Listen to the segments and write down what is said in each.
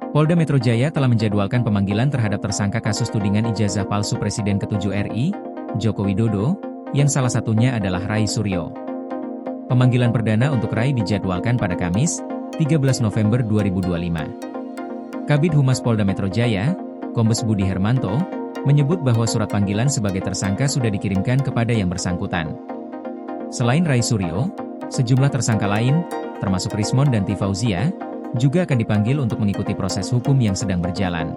Polda Metro Jaya telah menjadwalkan pemanggilan terhadap tersangka kasus tudingan ijazah palsu Presiden ke-7 RI, Joko Widodo, yang salah satunya adalah Rai Suryo. Pemanggilan perdana untuk Rai dijadwalkan pada Kamis, 13 November 2025. Kabid Humas Polda Metro Jaya, Kombes Budi Hermanto, menyebut bahwa surat panggilan sebagai tersangka sudah dikirimkan kepada yang bersangkutan. Selain Rai Suryo, sejumlah tersangka lain, termasuk Rismon dan Tifauzia, juga akan dipanggil untuk mengikuti proses hukum yang sedang berjalan.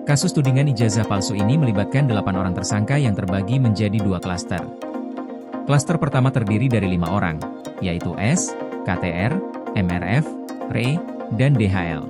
Kasus tudingan ijazah palsu ini melibatkan 8 orang tersangka yang terbagi menjadi 2 klaster. Klaster pertama terdiri dari 5 orang, yaitu S, KTR, MRF, RE, dan DHL.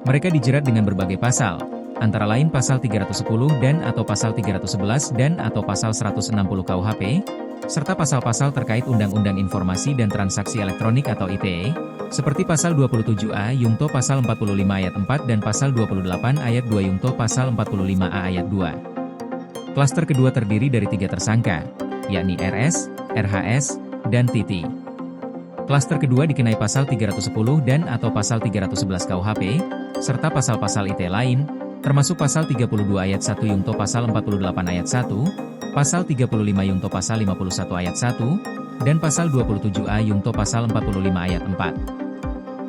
Mereka dijerat dengan berbagai pasal, antara lain pasal 310 dan atau pasal 311 dan atau pasal 160 KUHP, serta pasal-pasal terkait Undang-Undang Informasi dan Transaksi Elektronik atau ITE, seperti pasal 27A Yungto pasal 45 ayat 4 dan pasal 28 ayat 2 Yungto pasal 45A ayat 2. Klaster kedua terdiri dari 3 tersangka, yakni RS, RHS, dan Titi. Klaster kedua dikenai pasal 310 dan atau pasal 311 KUHP, serta pasal-pasal ITE lain, termasuk pasal 32 ayat 1 Yungto pasal 48 ayat 1, pasal 35 Yungto pasal 51 ayat 1, dan pasal 27A Yungto pasal 45 ayat 4.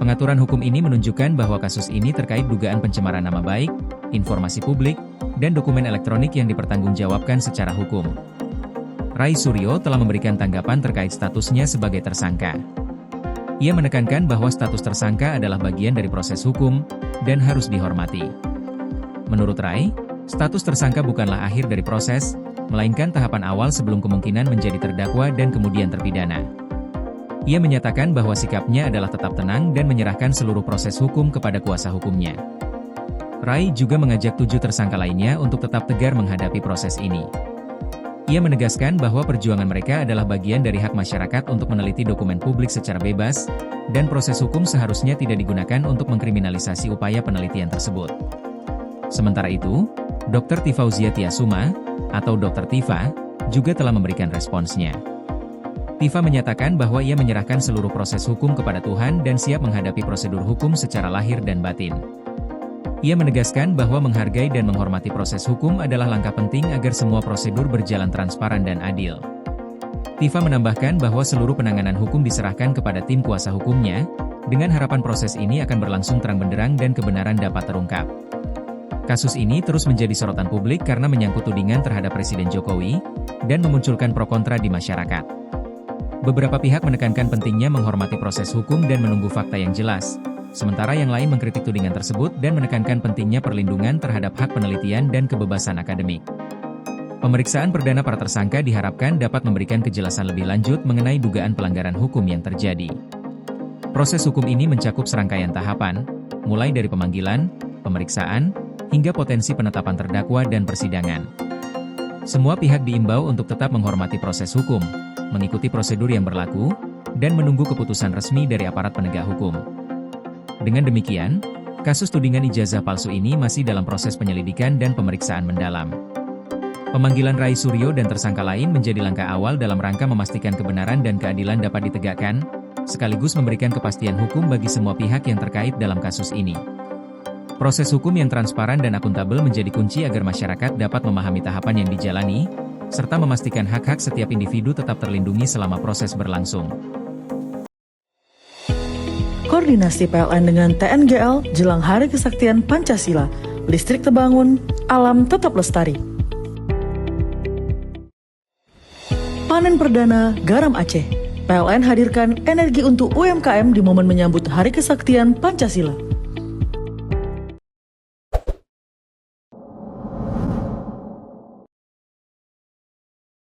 Pengaturan hukum ini menunjukkan bahwa kasus ini terkait dugaan pencemaran nama baik, informasi publik, dan dokumen elektronik yang dipertanggungjawabkan secara hukum. Rai Suryo telah memberikan tanggapan terkait statusnya sebagai tersangka. Ia menekankan bahwa status tersangka adalah bagian dari proses hukum, dan harus dihormati. Menurut Rai, status tersangka bukanlah akhir dari proses, melainkan tahapan awal sebelum kemungkinan menjadi terdakwa dan kemudian terpidana. Ia menyatakan bahwa sikapnya adalah tetap tenang dan menyerahkan seluruh proses hukum kepada kuasa hukumnya. Rai juga mengajak 7 tersangka lainnya untuk tetap tegar menghadapi proses ini. Ia menegaskan bahwa perjuangan mereka adalah bagian dari hak masyarakat untuk meneliti dokumen publik secara bebas, dan proses hukum seharusnya tidak digunakan untuk mengkriminalisasi upaya penelitian tersebut. Sementara itu, Dr. Tifauzia Tiasuma, atau Dr. Tifa, juga telah memberikan responsnya. Tifa menyatakan bahwa ia menyerahkan seluruh proses hukum kepada Tuhan dan siap menghadapi prosedur hukum secara lahir dan batin. Ia menegaskan bahwa menghargai dan menghormati proses hukum adalah langkah penting agar semua prosedur berjalan transparan dan adil. Tifa menambahkan bahwa seluruh penanganan hukum diserahkan kepada tim kuasa hukumnya, dengan harapan proses ini akan berlangsung terang benderang dan kebenaran dapat terungkap. Kasus ini terus menjadi sorotan publik karena menyangkut tudingan terhadap Presiden Jokowi, dan memunculkan pro kontra di masyarakat. Beberapa pihak menekankan pentingnya menghormati proses hukum dan menunggu fakta yang jelas, sementara yang lain mengkritik tudingan tersebut dan menekankan pentingnya perlindungan terhadap hak penelitian dan kebebasan akademik. Pemeriksaan perdana para tersangka diharapkan dapat memberikan kejelasan lebih lanjut mengenai dugaan pelanggaran hukum yang terjadi. Proses hukum ini mencakup serangkaian tahapan, mulai dari pemanggilan, pemeriksaan, hingga potensi penetapan terdakwa dan persidangan. Semua pihak diimbau untuk tetap menghormati proses hukum, mengikuti prosedur yang berlaku, dan menunggu keputusan resmi dari aparat penegak hukum. Dengan demikian, kasus tudingan ijazah palsu ini masih dalam proses penyelidikan dan pemeriksaan mendalam. Pemanggilan Rai Suryo dan tersangka lain menjadi langkah awal dalam rangka memastikan kebenaran dan keadilan dapat ditegakkan, sekaligus memberikan kepastian hukum bagi semua pihak yang terkait dalam kasus ini. Proses hukum yang transparan dan akuntabel menjadi kunci agar masyarakat dapat memahami tahapan yang dijalani, serta memastikan hak-hak setiap individu tetap terlindungi selama proses berlangsung. Koordinasi PLN dengan TNGL jelang Hari Kesaktian Pancasila, listrik terbangun, alam tetap lestari. Panen perdana garam Aceh. PLN hadirkan energi untuk UMKM di momen menyambut Hari Kesaktian Pancasila.